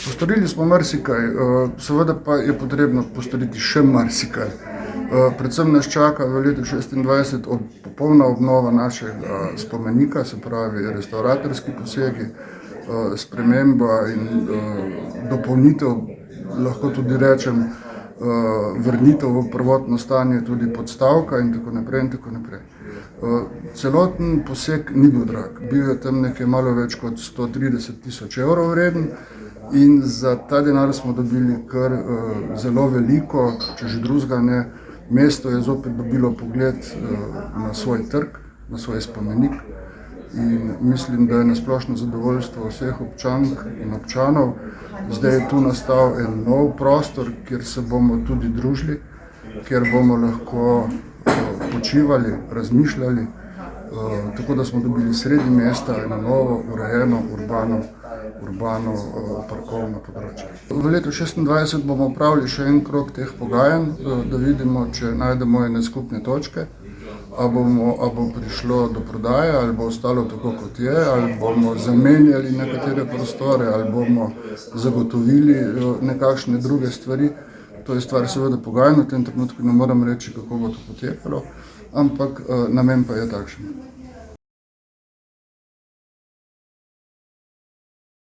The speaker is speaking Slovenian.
Postorili smo marsikaj, seveda pa je potrebno postoriti še marsikaj. Predvsem nas čaka v letu 2026 popolna obnova našega spomenika, se pravi restavratorski posegi, sprememba in dopolnitev, lahko tudi rečem, vrnitev v prvotno stanje tudi podstavka in tako naprej in tako naprej. Celoten poseg ni bil drag, bil je tam nekaj malo več kot 130.000 evrov vreden in za ta denar smo dobili kar zelo veliko, če že drugega ne. Mesto je zopet dobilo pogled na svoj trg, na svoj spomenik in mislim, da je na splošno zadovoljstvo vseh občank in občanov. Zdaj je tu nastal en nov prostor, kjer se bomo tudi družili, kjer bomo lahko počivali, razmišljali, tako da smo dobili sredi mesta eno novo, urejeno, urbano parkovno področje. V letu 2026 bomo opravili še en krog teh pogajanj, da vidimo, če najdemo ene skupne točke, a bo prišlo do prodaje, ali bo ostalo tako, kot je, ali bomo zamenjali nekatere prostore, ali bomo zagotovili nekakšne druge stvari. To je stvar seveda pogajanj, v tem trenutku ne moram reči, kako bo to potekalo, ampak namen pa je takšen.